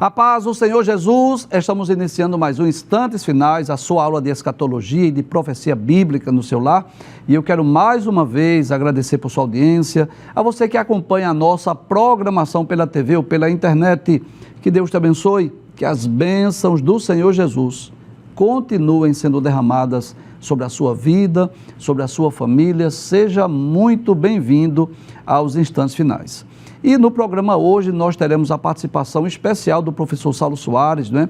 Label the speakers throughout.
Speaker 1: A paz do Senhor Jesus, estamos iniciando mais um Instantes Finais, a sua aula de escatologia e de profecia bíblica no seu lar. E eu quero mais uma vez agradecer por sua audiência, a você que acompanha a nossa programação pela TV ou pela internet. Que Deus te abençoe, que as bênçãos do Senhor Jesus continuem sendo derramadas sobre a sua vida, sobre a sua família. Seja muito bem-vindo aos Instantes Finais. E no programa hoje nós teremos a participação especial do professor Saulo Soares, né?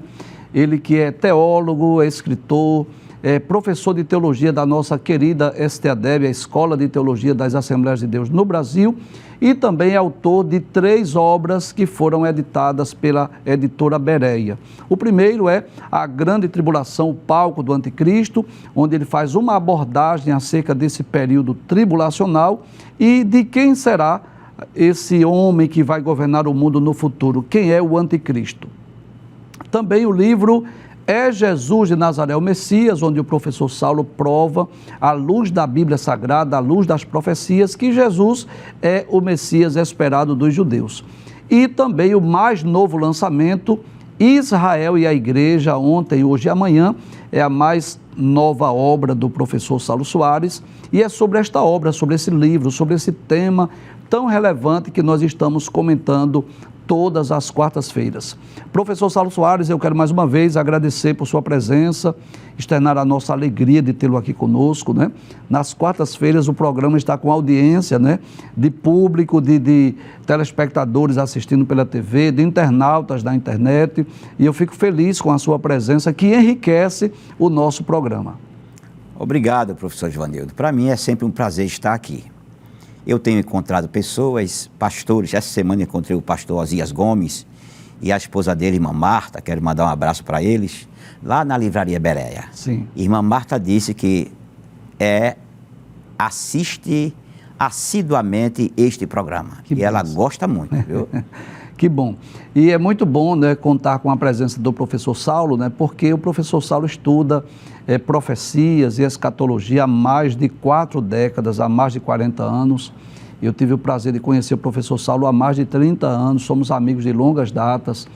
Speaker 1: Ele que é teólogo, é escritor, é professor de teologia da nossa querida STADEB, a Escola de Teologia das Assembleias de Deus no Brasil, e também é autor de 3 obras que foram editadas pela editora Bereia. O primeiro é A Grande Tribulação, o Palco do Anticristo, onde ele faz uma abordagem acerca desse período tribulacional e de quem será esse homem que vai governar o mundo no futuro, quem é o anticristo. Também o livro É Jesus de Nazaré o Messias, onde o professor Saulo prova, à luz da Bíblia Sagrada, à luz das profecias, que Jesus é o Messias esperado dos judeus. E também o mais novo lançamento, Israel e a Igreja, ontem, hoje e amanhã, é a mais nova obra do professor Saulo Soares, e é sobre esta obra, sobre esse livro, sobre esse tema tão relevante que nós estamos comentando todas as quartas-feiras. Professor Saulo Soares, eu quero mais uma vez agradecer por sua presença, externar a nossa alegria de tê-lo aqui conosco, né? Nas quartas-feiras o programa está com audiência, né? De público, de telespectadores assistindo pela TV, de internautas da internet, e eu fico feliz com a sua presença que enriquece o nosso programa.
Speaker 2: Obrigado, professor Givanildo. Para mim é sempre um prazer estar aqui. Eu tenho encontrado pessoas, pastores. Essa semana encontrei o pastor Osias Gomes e a esposa dele, irmã Marta. Quero mandar um abraço para eles, lá na livraria Bereia.
Speaker 1: Sim.
Speaker 2: Irmã Marta disse que assiste assiduamente este programa.
Speaker 1: Que
Speaker 2: ela
Speaker 1: benção.
Speaker 2: gosta muito, viu?
Speaker 1: Que bom. E é muito bom, né, contar com a presença do professor Saulo, né, porque o professor Saulo estuda profecias e escatologia há mais de 4 décadas, há mais de 40 anos. Eu tive o prazer de conhecer o professor Saulo há mais de 30 anos, somos amigos de longas datas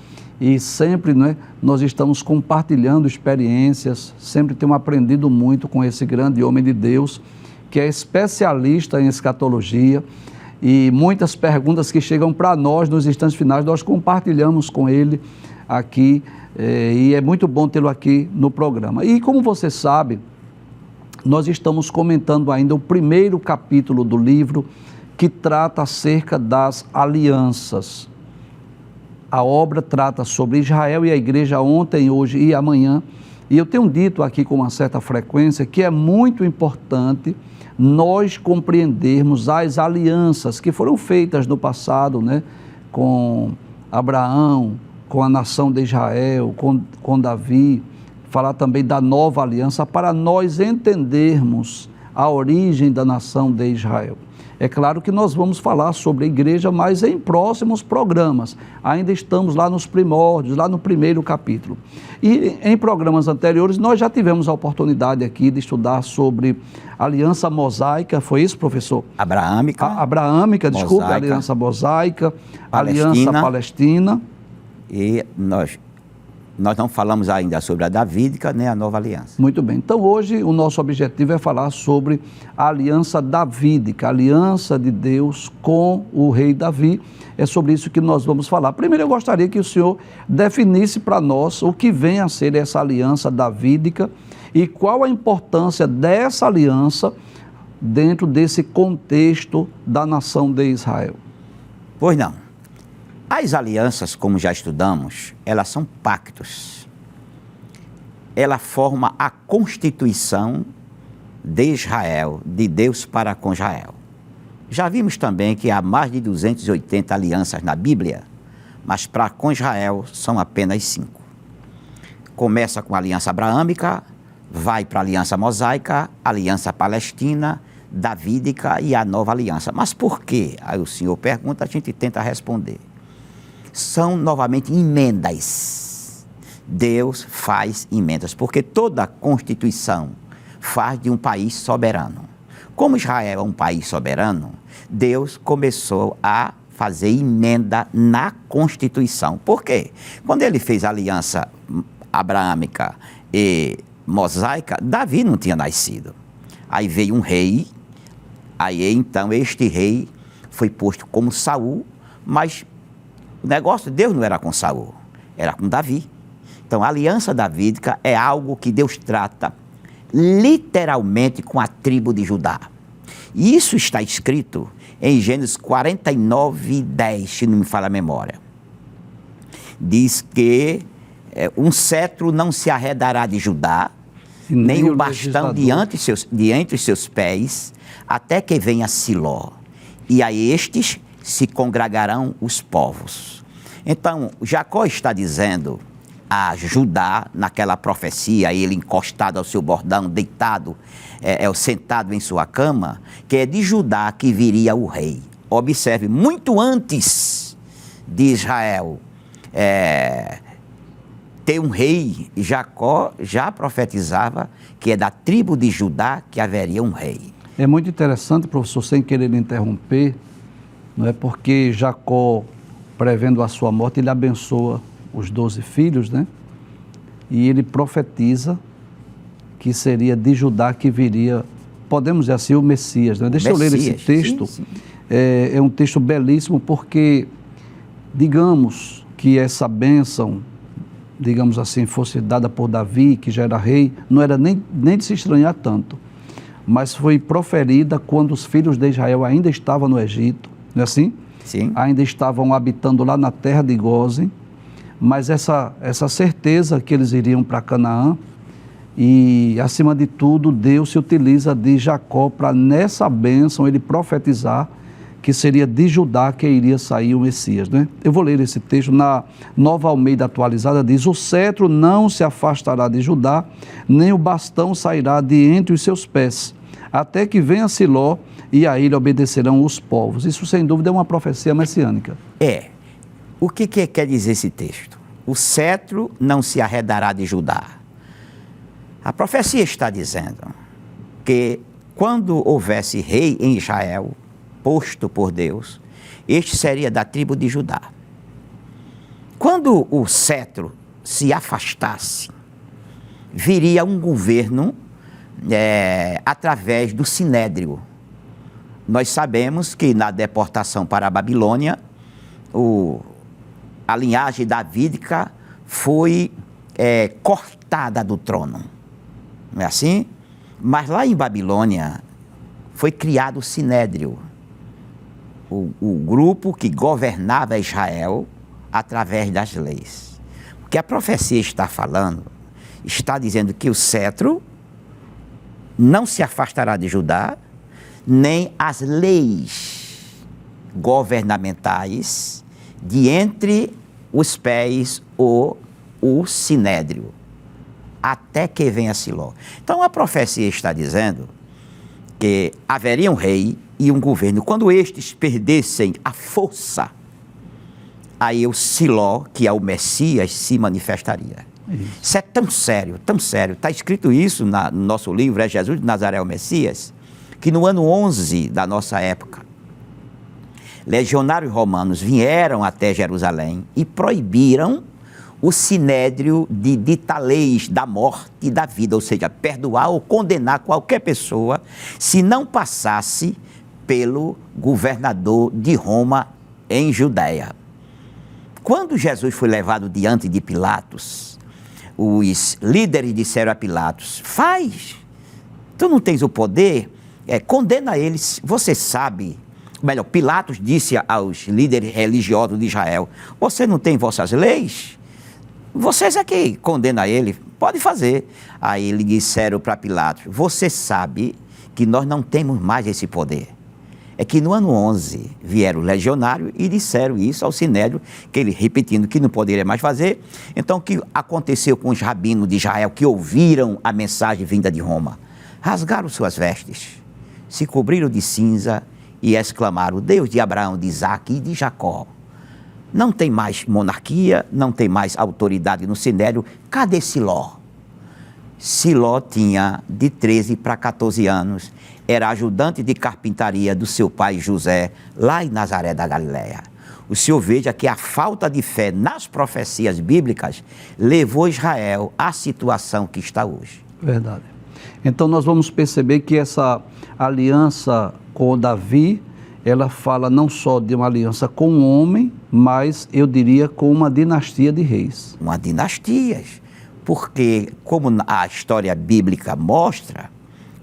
Speaker 1: e sempre, né, nós estamos compartilhando experiências, sempre temos aprendido muito com esse grande homem de Deus, que é especialista em escatologia. E muitas perguntas que chegam para nós nos instantes finais, nós compartilhamos com ele aqui, e é muito bom tê-lo aqui no programa. E como você sabe, nós estamos comentando ainda o primeiro capítulo do livro, que trata acerca das alianças. A obra trata sobre Israel e a igreja ontem, hoje e amanhã, e eu tenho dito aqui com uma certa frequência que é muito importante nós compreendermos as alianças que foram feitas no passado, né, com Abraão, com a nação de Israel, com Davi, falar também da nova aliança, para nós entendermos a origem da nação de Israel. É claro que nós vamos falar sobre a igreja, mas em próximos programas. Ainda estamos lá nos primórdios, lá no primeiro capítulo. E em programas anteriores, nós já tivemos a oportunidade aqui de estudar sobre a aliança mosaica, foi isso, professor?
Speaker 2: Abraâmica.
Speaker 1: Abraâmica, desculpe, a aliança mosaica, aliança palestina.
Speaker 2: E nós não falamos ainda sobre a davídica, nem a nova aliança.
Speaker 1: Muito bem. Então, hoje, o nosso objetivo é falar sobre a aliança davídica, a aliança de Deus com o rei Davi. É sobre isso que nós vamos falar. Primeiro, eu gostaria que o senhor definisse para nós o que vem a ser essa aliança davídica e qual a importância dessa aliança dentro desse contexto da nação de Israel.
Speaker 2: Pois não. As alianças, como já estudamos, elas são pactos. Ela forma a constituição de Israel, de Deus para com Israel. Já vimos também que há mais de 280 alianças na Bíblia, mas para com Israel são apenas 5. Começa com a aliança abraâmica, vai para a aliança mosaica, aliança palestina, davídica e a nova aliança. Mas por quê? Aí o senhor pergunta, a gente tenta responder. São novamente emendas. Deus faz emendas, porque toda a Constituição faz de um país soberano. Como Israel é um país soberano, Deus começou a fazer emenda na Constituição. Por quê? Quando ele fez a aliança abraâmica e mosaica, Davi não tinha nascido. Aí veio um rei, aí então este rei foi posto como Saul, mas o negócio de Deus não era com Saul, era com Davi. Então a aliança davídica é algo que Deus trata literalmente com a tribo de Judá. E isso está escrito em Gênesis 49:10, se não me falha a memória. Diz que um cetro não se arredará de Judá, nem o bastão diante os seus pés, até que venha Siló, e a estes se congregarão os povos. Então, Jacó está dizendo a Judá, naquela profecia, ele encostado ao seu bordão, deitado, sentado em sua cama, que é de Judá que viria o rei. Observe, muito antes de Israel ter um rei, Jacó já profetizava que é da tribo de Judá que haveria um rei.
Speaker 1: É muito interessante, professor, sem querer interromper, não é porque Jacó, prevendo a sua morte, ele abençoa os 12 filhos, né? E ele profetiza que seria de Judá que viria, podemos dizer assim, o Messias, né? Deixa eu ler esse texto. Sim, sim. É um texto belíssimo porque, digamos que essa bênção, digamos assim, fosse dada por Davi, que já era rei, não era nem de se estranhar tanto, mas foi proferida quando os filhos de Israel ainda estavam no Egito, não é assim?
Speaker 2: Sim.
Speaker 1: Ainda estavam habitando lá na terra de Gósen, mas essa certeza que eles iriam para Canaã, e acima de tudo Deus se utiliza de Jacó para nessa bênção ele profetizar que seria de Judá que iria sair o Messias, né? Eu vou ler esse texto na Nova Almeida Atualizada, diz: o cetro não se afastará de Judá, nem o bastão sairá de entre os seus pés, até que venha Siló, e a ele obedecerão os povos. Isso, sem dúvida, é uma profecia messiânica.
Speaker 2: O que quer dizer esse texto? O cetro não se arredará de Judá. A profecia está dizendo que quando houvesse rei em Israel, posto por Deus, este seria da tribo de Judá. Quando o cetro se afastasse, viria um governo através do Sinédrio. Nós sabemos que na deportação para a Babilônia, a linhagem davídica foi cortada do trono. Não é assim? Mas lá em Babilônia foi criado o Sinédrio, o grupo que governava Israel através das leis. O que a profecia está falando, está dizendo que o cetro não se afastará de Judá, nem as leis governamentais de entre os pés o Sinédrio, até que venha Siló. Então a profecia está dizendo que haveria um rei e um governo. Quando estes perdessem a força, aí o Siló, que é o Messias, se manifestaria. Isso é tão sério, tão sério. Está escrito isso no nosso livro, é Jesus de Nazaré o Messias, que no ano 11 da nossa época, legionários romanos vieram até Jerusalém e proibiram o Sinédrio de ditar leis da morte e da vida, ou seja, perdoar ou condenar qualquer pessoa se não passasse pelo governador de Roma em Judéia. Quando Jesus foi levado diante de Pilatos, os líderes disseram a Pilatos: tu não tens o poder, condena eles. Você sabe, melhor, Pilatos disse aos líderes religiosos de Israel: você não tem vossas leis? Vocês aqui condenam ele, pode fazer. Aí eles disseram para Pilatos: você sabe que nós não temos mais esse poder. É que no ano 11 vieram legionários e disseram isso ao Sinédrio, que ele repetindo que não poderia mais fazer. Então o que aconteceu com os rabinos de Israel que ouviram a mensagem vinda de Roma? Rasgaram suas vestes, se cobriram de cinza e exclamaram: Deus de Abraão, de Isaque e de Jacó, não tem mais monarquia, não tem mais autoridade no Sinédrio, cadê Siló? Siló tinha de 13 para 14 anos, era ajudante de carpintaria do seu pai José, lá em Nazaré da Galileia. o senhor veja que a falta de fé nas profecias bíblicas levou Israel à situação que está hoje.
Speaker 1: Verdade. Então nós vamos perceber que essa aliança com Davi, ela fala não só de uma aliança com um homem, mas eu diria com uma dinastia de reis.
Speaker 2: Uma dinastia, porque como a história bíblica mostra,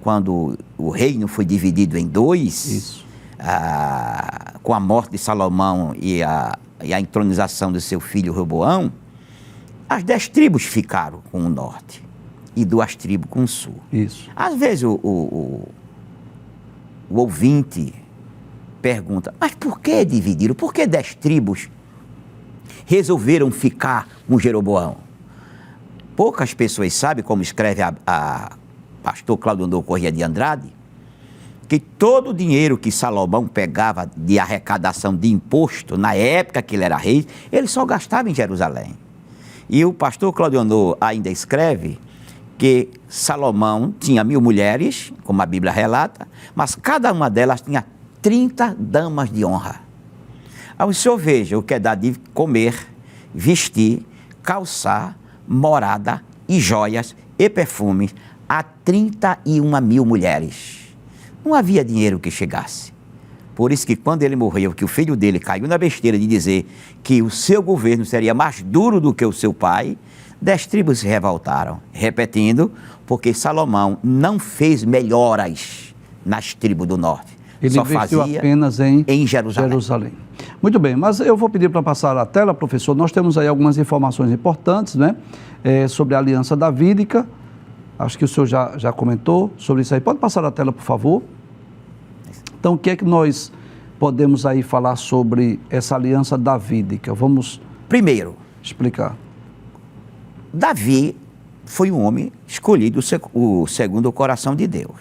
Speaker 2: quando o reino foi dividido em dois, com a morte de Salomão e a entronização do seu filho Roboão, as 10 tribos ficaram com o norte e 2 tribos com o sul.
Speaker 1: Isso.
Speaker 2: Às vezes o ouvinte pergunta, mas por que dividiram? Por que 10 tribos resolveram ficar com Jeroboão? Poucas pessoas sabem, como escreve a pastor Claudionor Corrêa de Andrade, que todo o dinheiro que Salomão pegava de arrecadação de imposto, na época que ele era rei, ele só gastava em Jerusalém. E o pastor Claudionor ainda escreve que Salomão tinha 1000 mulheres, como a Bíblia relata, mas cada uma delas tinha 30 damas de honra. Aí o senhor veja o que é dar de comer, vestir, calçar, morada e joias e perfumes a 31.000 mulheres. Não havia dinheiro que chegasse. Por isso que quando ele morreu, que o filho dele caiu na besteira de dizer que o seu governo seria mais duro do que o seu pai, 10 tribos se revoltaram, repetindo, porque Salomão não fez melhoras nas tribos do norte.
Speaker 1: Ele
Speaker 2: só
Speaker 1: investiu
Speaker 2: fazia
Speaker 1: apenas em
Speaker 2: Jerusalém.
Speaker 1: Muito bem, mas eu vou pedir para passar a tela, professor. Nós temos aí algumas informações importantes, né? Sobre a aliança davídica. Acho que o senhor já comentou sobre isso aí. Pode passar a tela, por favor? Então, o que é que nós podemos aí falar sobre essa aliança davídica? Vamos
Speaker 2: Primeiro,
Speaker 1: explicar.
Speaker 2: Davi foi um homem escolhido segundo o coração de Deus.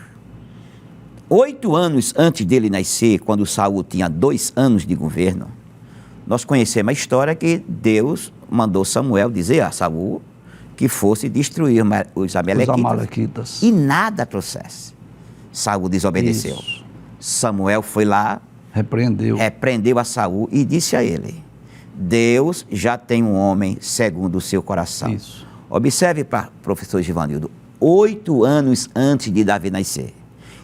Speaker 2: 8 anos antes dele nascer, quando Saul tinha 2 anos de governo, nós conhecemos a história que Deus mandou Samuel dizer a Saul que fosse destruir os amalequitas e nada trouxesse. Saul desobedeceu.
Speaker 1: Isso.
Speaker 2: Samuel foi lá, repreendeu a Saul e disse a ele: Deus já tem um homem segundo o seu coração.
Speaker 1: Isso.
Speaker 2: Observe, professor Givanildo, 8 anos antes de Davi nascer.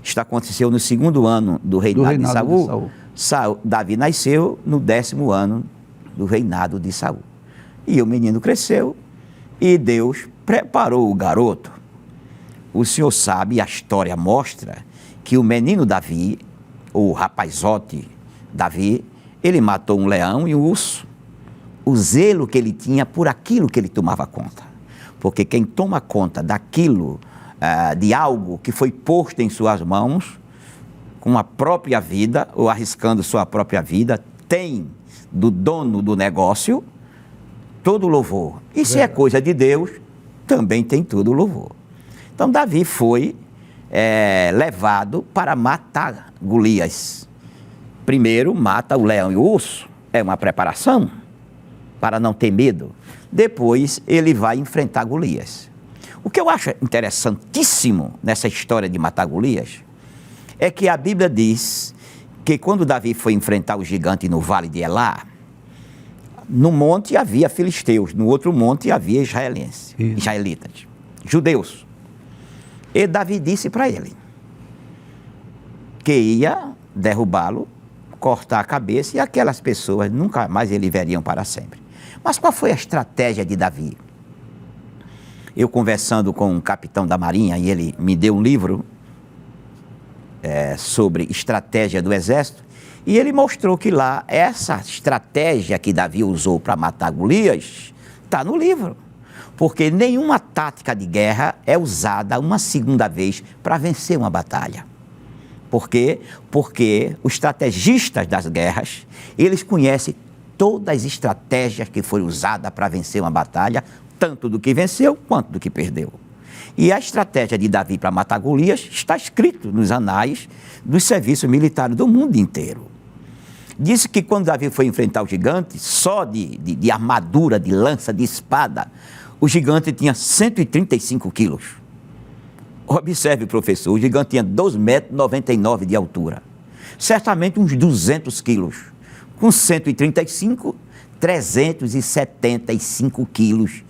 Speaker 2: Isto aconteceu no 2º ano do reinado de Saul. Davi nasceu no 10º ano do reinado de Saul. E o menino cresceu e Deus preparou o garoto. O senhor sabe, a história mostra que o menino Davi, o rapazote Davi, ele matou um leão e um urso. O zelo que ele tinha por aquilo que ele tomava conta. Porque quem toma conta daquilo, de algo que foi posto em suas mãos, com a própria vida, ou arriscando sua própria vida, tem do dono do negócio todo o louvor. E se é coisa de Deus, também tem todo o louvor. Então Davi foi levado para matar Golias. Primeiro mata o leão e o urso, é uma preparação para não ter medo. Depois ele vai enfrentar Golias. O que eu acho interessantíssimo nessa história de matar Golias é que a Bíblia diz que quando Davi foi enfrentar o gigante no vale de Elá, no monte havia filisteus, no outro monte havia israelitas, judeus. E Davi disse para ele que ia derrubá-lo, cortar a cabeça e aquelas pessoas nunca mais ele veriam para sempre. Mas qual foi a estratégia de Davi? Eu conversando com um capitão da Marinha, e ele me deu um livro sobre estratégia do exército, e ele mostrou que lá, essa estratégia que Davi usou para matar Golias, está no livro. Porque nenhuma tática de guerra é usada uma segunda vez para vencer uma batalha. Por quê? Porque os estrategistas das guerras, eles conhecem todas as estratégias que foram usadas para vencer uma batalha, tanto do que venceu quanto do que perdeu. E a estratégia de Davi para matar Golias está escrito nos anais dos serviços militares do mundo inteiro. Disse que quando Davi foi enfrentar o gigante, só de armadura, de lança, de espada, o gigante tinha 135 quilos. Observe, professor, o gigante tinha 2,99 metros de altura. Certamente uns 200 quilos. com 135, 375 quilos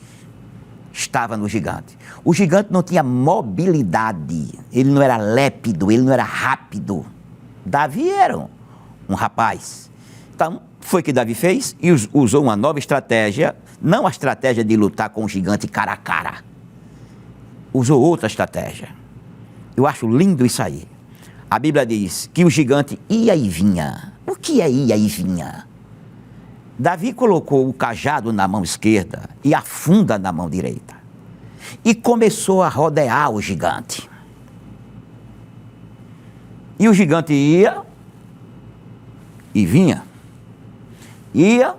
Speaker 2: estava no gigante. O gigante não tinha mobilidade, ele não era lépido, ele não era rápido. Davi era um rapaz. Então, foi o que Davi fez e usou uma nova estratégia, não a estratégia de lutar com o gigante cara a cara. Usou outra estratégia. Eu acho lindo isso aí. A Bíblia diz que o gigante ia e vinha. O que é ia e vinha? Davi colocou o cajado na mão esquerda e a funda na mão direita. E começou a rodear o gigante. E o gigante ia e vinha. Ia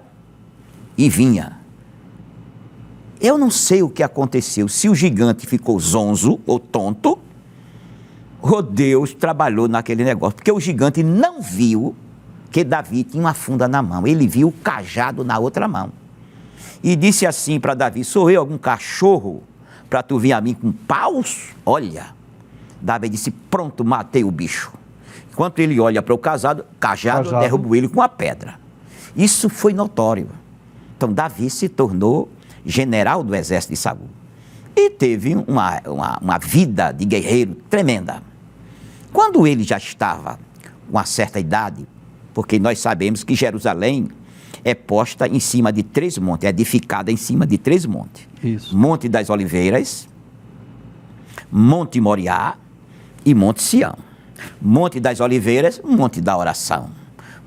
Speaker 2: e vinha. Eu não sei o que aconteceu, se o gigante ficou zonzo ou tonto, ou Deus trabalhou naquele negócio, porque o gigante não viu que Davi tinha uma funda na mão, ele viu o cajado na outra mão. E disse assim para Davi: sou eu algum cachorro para tu vir a mim com paus? Olha, Davi disse: pronto, matei o bicho. Enquanto ele olha para o cajado, derrubou ele com a pedra. Isso foi notório. Então Davi se tornou general do exército de Saul. E teve uma vida de guerreiro tremenda. Quando ele já estava com uma certa idade, porque nós sabemos que Jerusalém é posta em cima de 3 montes, é edificada em cima de 3 montes.
Speaker 1: Isso.
Speaker 2: Monte das Oliveiras, Monte Moriá e Monte Sião. Monte das Oliveiras, Monte da Oração.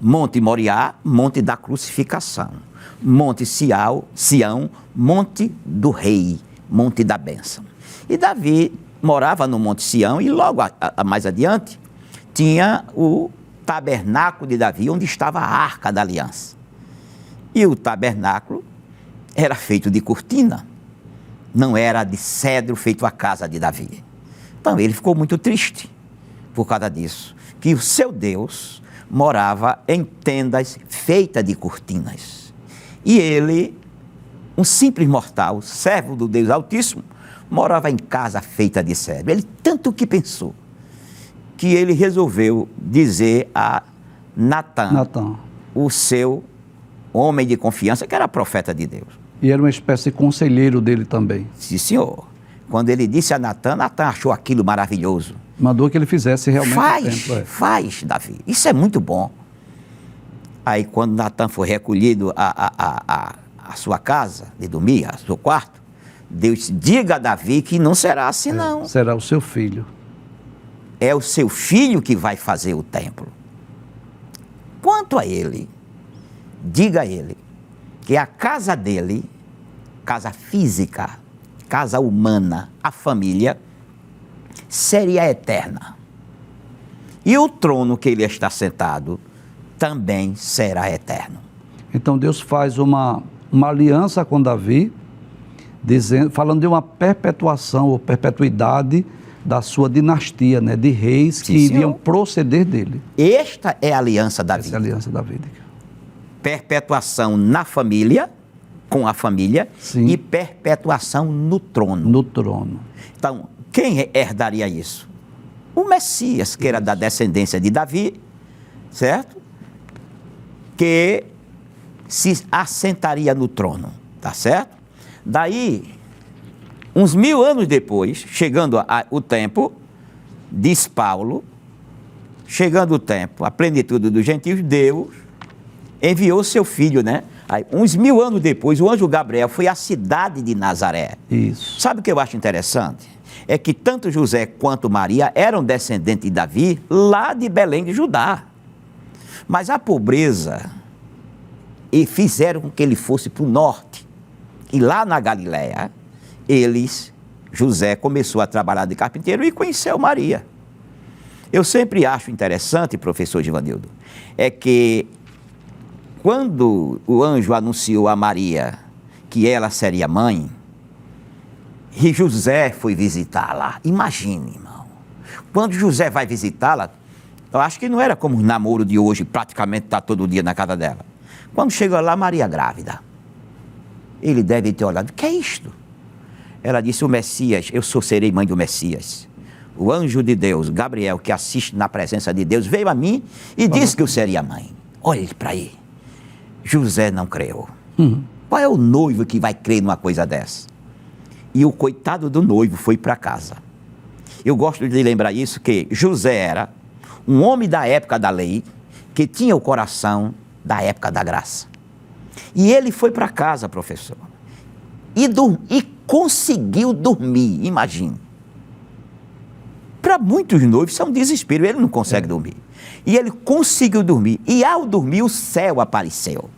Speaker 2: Monte Moriá, Monte da Crucificação. Monte Sião, Monte do Rei, Monte da Bênção. E Davi morava no Monte Sião e logo mais adiante tinha o tabernáculo de Davi, onde estava a Arca da Aliança. E o tabernáculo era feito de cortina, não era de cedro feito a casa de Davi. Então ele ficou muito triste por causa disso, que o seu Deus morava em tendas feitas de cortinas. E ele, um simples mortal, servo do Deus Altíssimo, morava em casa feita de cedro. Ele tanto que pensou, que ele resolveu dizer a Natã, o seu homem de confiança, que era profeta de Deus.
Speaker 1: E era uma espécie de conselheiro dele também.
Speaker 2: Sim, senhor. Quando ele disse a Natã, Natã achou aquilo maravilhoso.
Speaker 1: Mandou que ele fizesse realmente o templo.
Speaker 2: Faz, Davi. Isso é muito bom. Aí, quando Natã foi recolhido à sua casa, de dormir, ao seu quarto, Deus disse: diga a Davi que não será assim, não.
Speaker 1: Será o seu filho.
Speaker 2: É o seu filho que vai fazer o templo. Quanto a ele, diga a ele que a casa dele, casa física, casa humana, a família, seria eterna. E o trono que ele está sentado também será eterno.
Speaker 1: Então Deus faz uma aliança com Davi, falando de uma perpetuação ou perpetuidade da sua dinastia, né, de reis que iriam proceder dele.
Speaker 2: Esta é a aliança davídica.
Speaker 1: Essa é a aliança davídica.
Speaker 2: Perpetuação na família, com a família,
Speaker 1: sim,
Speaker 2: e perpetuação no trono.
Speaker 1: No trono.
Speaker 2: Então, quem herdaria isso? O Messias, que era da descendência de Davi, certo? Que se assentaria no trono, tá certo? Daí, uns 1000 anos depois, chegando o tempo, diz Paulo, chegando o tempo, a plenitude dos gentios, Deus enviou seu filho, né? Aí, uns 1000 anos depois, o anjo Gabriel foi à cidade de Nazaré.
Speaker 1: Isso.
Speaker 2: Sabe o que eu acho interessante? É que tanto José quanto Maria eram descendentes de Davi, lá de Belém de Judá. Mas a pobreza, e fizeram com que ele fosse para o norte. E lá na Galiléia, José começou a trabalhar de carpinteiro e conheceu Maria. Eu sempre acho interessante, professor Givanildo, é que quando o anjo anunciou a Maria que ela seria mãe, e José foi visitá-la, imagine, irmão, quando José vai visitá-la, eu acho que não era como o namoro de hoje, praticamente está todo dia na casa dela. Quando chegou lá, Maria grávida, ele deve ter olhado: o que é isto? Ela disse: o Messias, serei mãe do Messias. O anjo de Deus, Gabriel, que assiste na presença de Deus, veio a mim e disse que eu seria mãe. Olhe para aí. José não creu. Qual é o noivo que vai crer numa coisa dessa? E o coitado do noivo foi para casa. Eu gosto de lembrar isso, que José era um homem da época da lei, que tinha o coração da época da graça. E ele foi para casa, professor, e conseguiu dormir, imagine. Para muitos noivos isso é um desespero, ele não consegue dormir. E ele conseguiu dormir, e ao dormir o céu apareceu.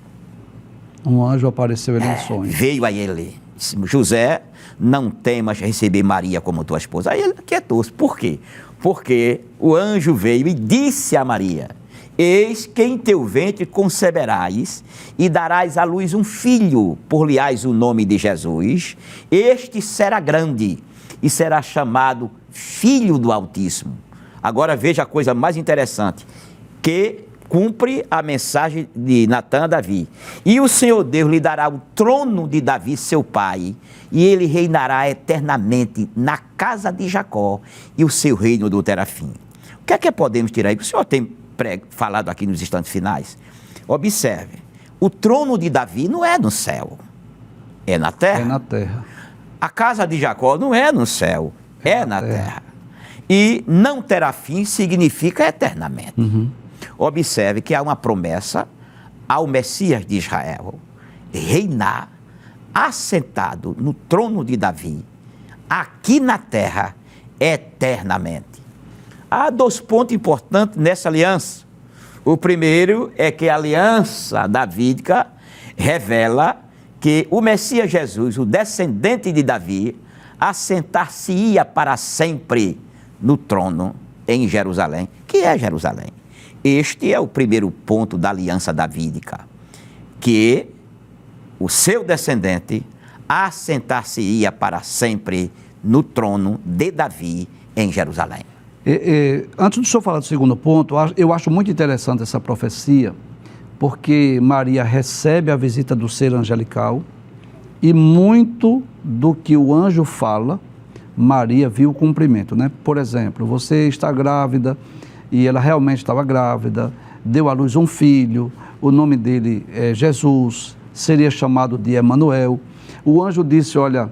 Speaker 1: Um anjo apareceu ele em sonho.
Speaker 2: Veio a ele, disse: José, não temas receber Maria como tua esposa. Aí ele quietou-se. Por quê? Porque o anjo veio e disse a Maria: eis que em teu ventre conceberás e darás à luz um filho, por-lhe-ás o nome de Jesus. Este será grande e será chamado Filho do Altíssimo. Agora veja a coisa mais interessante, que cumpre a mensagem de Natã a Davi. E o Senhor Deus lhe dará o trono de Davi, seu pai, e ele reinará eternamente na casa de Jacó, e o seu reino não terá fim. O que é que podemos tirar aí? O senhor tem falado aqui nos instantes finais. Observe, o trono de Davi não é no céu, é na terra.
Speaker 1: É na terra.
Speaker 2: A casa de Jacó não é no céu, é na terra. E não terá fim significa eternamente. Observe que há uma promessa ao Messias de Israel reinar assentado no trono de Davi, aqui na terra, eternamente. Há 2 pontos importantes nessa aliança. O primeiro é que a aliança davídica revela que o Messias Jesus, o descendente de Davi, assentar-se-ia para sempre no trono em Jerusalém, que é Jerusalém. Este é o primeiro ponto da aliança davídica, que o seu descendente assentar-se-ia para sempre no trono de Davi em Jerusalém.
Speaker 1: Antes do senhor falar do segundo ponto, eu acho muito interessante essa profecia, porque Maria recebe a visita do ser angelical e muito do que o anjo fala, Maria viu o cumprimento, né? Por exemplo, você está grávida, e ela realmente estava grávida, deu à luz um filho, o nome dele é Jesus, seria chamado de Emanuel. O anjo disse: olha,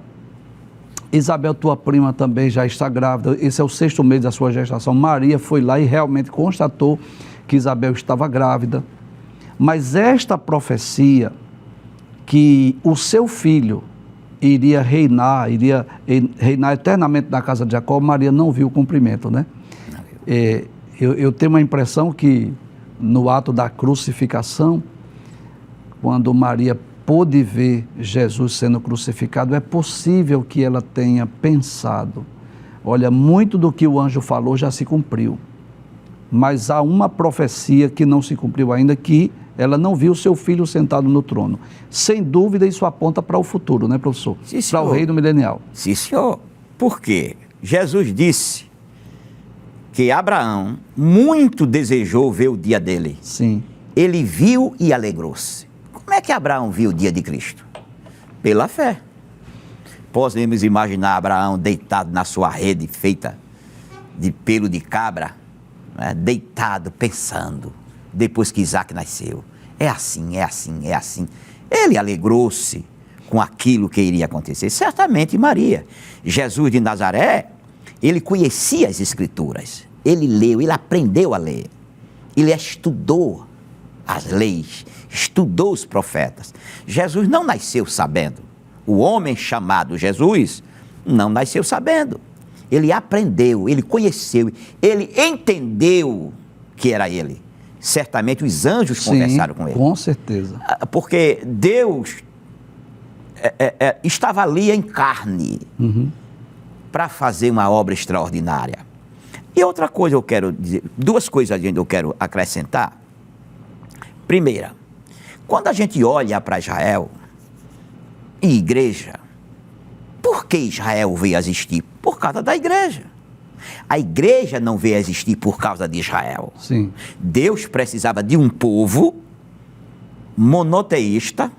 Speaker 1: Isabel, tua prima, também já está grávida, esse é o 6º mês da sua gestação. Maria foi lá e realmente constatou que Isabel estava grávida. Mas esta profecia, que o seu filho iria reinar eternamente na casa de Jacó, Maria não viu o cumprimento, né? Eu tenho uma impressão que no ato da crucificação, quando Maria pôde ver Jesus sendo crucificado, é possível que ela tenha pensado: olha, muito do que o anjo falou já se cumpriu, mas há uma profecia que não se cumpriu ainda, que ela não viu seu filho sentado no trono. Sem dúvida, isso aponta para o futuro, né, professor?
Speaker 2: Sim, senhor.
Speaker 1: Para o reino milenial.
Speaker 2: Sim, senhor. Por quê? Jesus disse que Abraão muito desejou ver o dia dele.
Speaker 1: Sim.
Speaker 2: Ele viu e alegrou-se. Como é que Abraão viu o dia de Cristo? Pela fé. Podemos imaginar Abraão deitado na sua rede feita de pelo de cabra, né? Deitado, pensando, depois que Isaac nasceu. É assim, é assim, é assim. Ele alegrou-se com aquilo que iria acontecer. Certamente Maria. Jesus de Nazaré, ele conhecia as Escrituras, ele leu, ele aprendeu a ler, ele estudou as leis, estudou os profetas. Jesus não nasceu sabendo. O homem chamado Jesus não nasceu sabendo. Ele aprendeu, ele conheceu, ele entendeu que era ele. Certamente os anjos conversaram com ele.
Speaker 1: Com certeza.
Speaker 2: Porque Deus estava ali em carne, para fazer uma obra extraordinária. E outra coisa eu quero dizer, 2 coisas eu quero acrescentar. Primeira, quando a gente olha para Israel e igreja, por que Israel veio a existir? Por causa da igreja. A igreja não veio a existir por causa de Israel.
Speaker 1: Sim.
Speaker 2: Deus precisava de um povo monoteísta,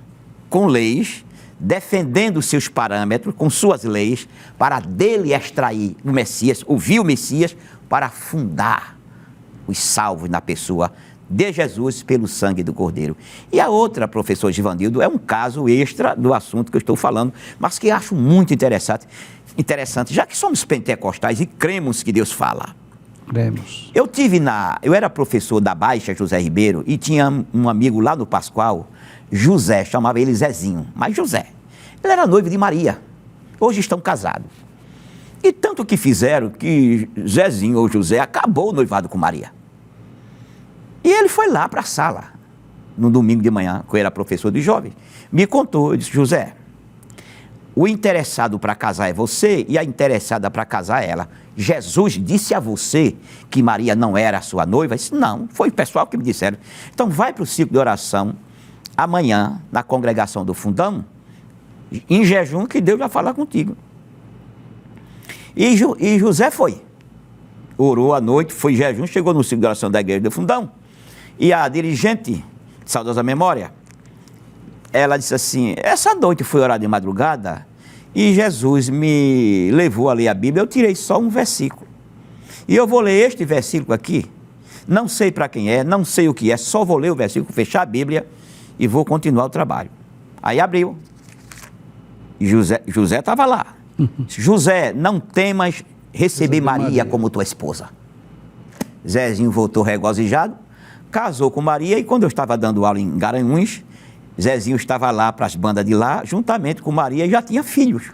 Speaker 2: com leis, defendendo seus parâmetros, com suas leis, para dele extrair o Messias, ouvir o Messias, para fundar os salvos na pessoa de Jesus pelo sangue do Cordeiro. E a outra, professor Givanildo, é um caso extra do assunto que eu estou falando, mas que acho muito interessante, já que somos pentecostais e cremos que Deus fala.
Speaker 1: Cremos.
Speaker 2: Eu era professor da Baixa, José Ribeiro, e tinha um amigo lá no Pascoal, José, chamava ele Zezinho, mas José. Ele era noivo de Maria, hoje estão casados. E tanto que fizeram que Zezinho ou José acabou o noivado com Maria. E ele foi lá para a sala, no domingo de manhã, que eu era professor de jovens, me contou, eu disse, José, o interessado para casar é você e a interessada para casar é ela. Jesus disse a você que Maria não era a sua noiva? Eu disse, não, foi o pessoal que me disseram. Então vai para o ciclo de oração, amanhã, na congregação do Fundão, em jejum, que Deus vai falar contigo. E José foi. Orou à noite, foi em jejum, chegou no ciclo de oração da igreja do Fundão. E a dirigente, de saudosa memória, ela disse assim, essa noite foi orar de madrugada e Jesus me levou a ler a Bíblia, eu tirei só um versículo. E eu vou ler este versículo aqui, não sei para quem é, não sei o que é, só vou ler o versículo, fechar a Bíblia e vou continuar o trabalho. Aí abriu. E José estava lá. José, não temas receber Maria como tua esposa. Zezinho voltou regozijado, casou com Maria e quando eu estava dando aula em Garanhuns, Zezinho estava lá para as bandas de lá, juntamente com Maria e já tinha filhos.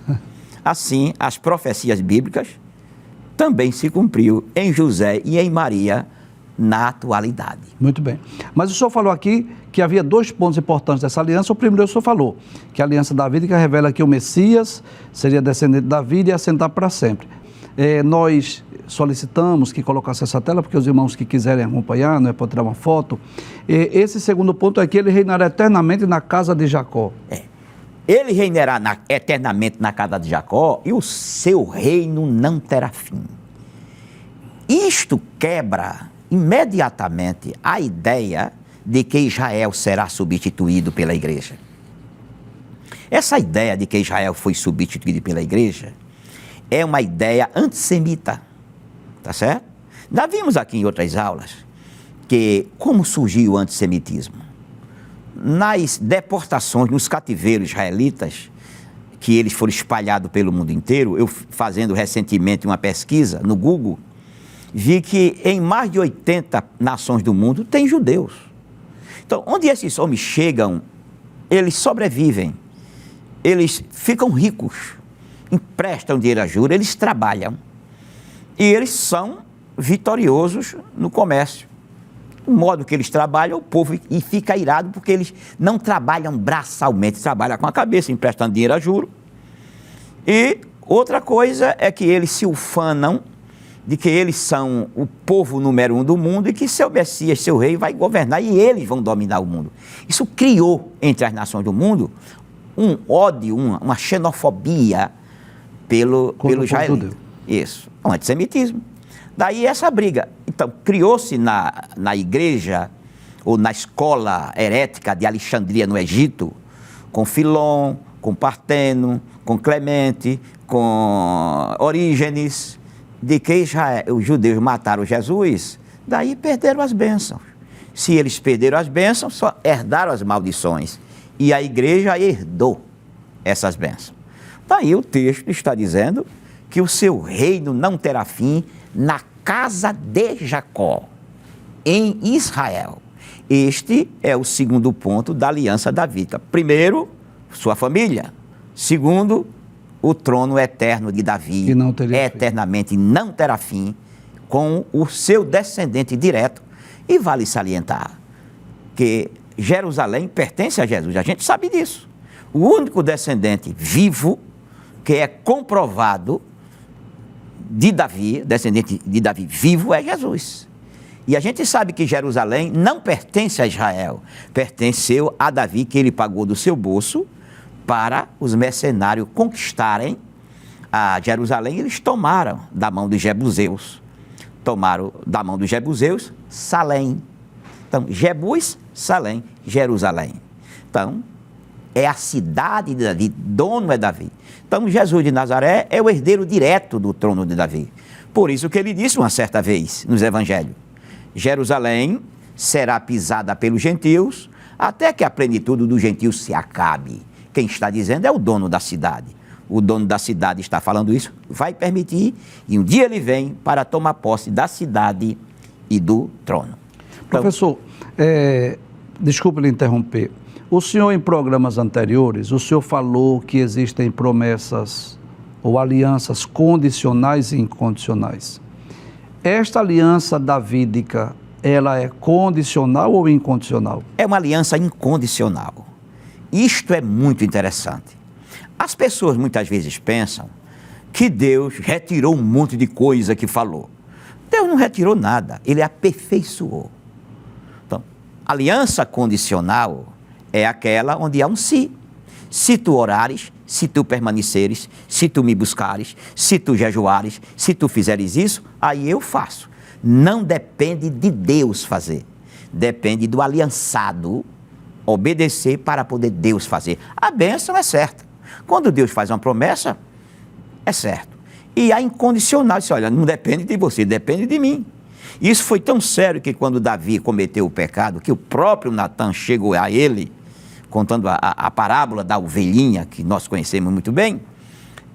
Speaker 2: Assim, as profecias bíblicas também se cumpriu em José e em Maria na atualidade.
Speaker 1: Muito bem. Mas o senhor falou aqui que havia 2 pontos importantes dessa aliança. O primeiro o senhor falou, que a aliança davídica revela que o Messias seria descendente de Davi e ia assentar para sempre. Nós solicitamos que colocasse essa tela, porque os irmãos que quiserem acompanhar, não é para tirar uma foto. Esse segundo ponto é que ele reinará eternamente na casa de Jacó.
Speaker 2: Ele reinará eternamente na casa de Jacó e o seu reino não terá fim. Isto quebra imediatamente a ideia de que Israel será substituído pela igreja. Essa ideia de que Israel foi substituído pela igreja é uma ideia antissemita, tá certo? Já vimos aqui em outras aulas que como surgiu o antissemitismo. Nas deportações, nos cativeiros israelitas, que eles foram espalhados pelo mundo inteiro, eu fazendo recentemente uma pesquisa no Google, vi que em mais de 80 nações do mundo tem judeus. Então, onde esses homens chegam, eles sobrevivem, eles ficam ricos, emprestam dinheiro a juros, eles trabalham e eles são vitoriosos no comércio. O modo que eles trabalham, o povo e fica irado porque eles não trabalham braçalmente, trabalham com a cabeça, emprestando dinheiro a juros. E outra coisa é que eles se ufanam de que eles são o povo número 1 do mundo e que seu Messias, seu rei, vai governar e eles vão dominar o mundo. Isso criou entre as nações do mundo um ódio, uma xenofobia pelo israelita. Isso, um antissemitismo. Daí essa briga. Então, criou-se na igreja ou na escola herética de Alexandria, no Egito, com Filon, com Parteno, com Clemente, com Orígenes, de que os judeus mataram Jesus, daí perderam as bênçãos. Se eles perderam as bênçãos, só herdaram as maldições. E a igreja herdou essas bênçãos. Daí o texto está dizendo que o seu reino não terá fim na casa de Jacó, em Israel. Este é o segundo ponto da aliança davídica. Primeiro, sua família. Segundo, o trono eterno de Davi, eternamente não terá fim, com o seu descendente direto. E vale salientar que Jerusalém pertence a Jesus, a gente sabe disso. O único descendente vivo que é comprovado de Davi, descendente de Davi vivo, é Jesus. E a gente sabe que Jerusalém não pertence a Israel, pertenceu a Davi, que ele pagou do seu bolso para os mercenários conquistarem a Jerusalém. Eles tomaram da mão dos jebuseus, Salém. Então, Jebus, Salém, Jerusalém. Então, é a cidade de Davi, dono é Davi. Então, Jesus de Nazaré é o herdeiro direto do trono de Davi. Por isso que ele disse uma certa vez nos evangelhos, Jerusalém será pisada pelos gentios, até que a plenitude dos gentios se acabe. Quem está dizendo é o dono da cidade. O dono da cidade está falando isso, vai permitir, e um dia ele vem para tomar posse da cidade e do trono.
Speaker 1: Professor, desculpe lhe interromper. O senhor, em programas anteriores, o senhor falou que existem promessas ou alianças condicionais e incondicionais. Esta aliança davídica, ela é condicional ou incondicional?
Speaker 2: É uma aliança incondicional. Isto é muito interessante. As pessoas muitas vezes pensam que Deus retirou um monte de coisa que falou. Deus não retirou nada, ele aperfeiçoou. Então, aliança condicional é aquela onde há um se. Se tu orares, se tu permaneceres, se tu me buscares, se tu jejuares, se tu fizeres isso, aí eu faço. Não depende de Deus fazer, depende do aliançado obedecer para poder Deus fazer. A bênção é certa. Quando Deus faz uma promessa, é certo. E a incondicional, disse, olha, não depende de você, depende de mim. Isso foi tão sério que quando Davi cometeu o pecado, que o próprio Natan chegou a ele, contando a parábola da ovelhinha, que nós conhecemos muito bem,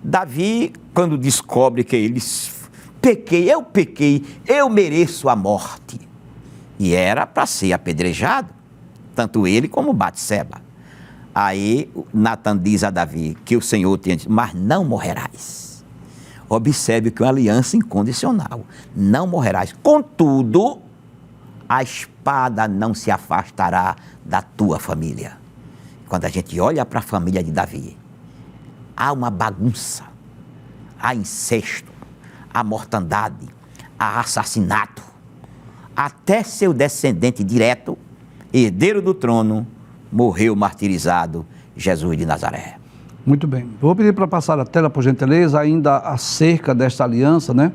Speaker 2: Davi, quando descobre que ele pequei, eu mereço a morte. E era para ser apedrejado, tanto ele como Batseba. Aí Natan diz a Davi que o Senhor tinha dito, mas não morrerás. Observe que é uma aliança incondicional, não morrerás. Contudo, a espada não se afastará da tua família. Quando a gente olha para a família de Davi, há uma bagunça, há incesto, há mortandade, há assassinato. Até seu descendente direto, herdeiro do trono, morreu martirizado, Jesus de Nazaré.
Speaker 1: Muito bem. Vou pedir para passar a tela, por gentileza, ainda acerca desta aliança, né?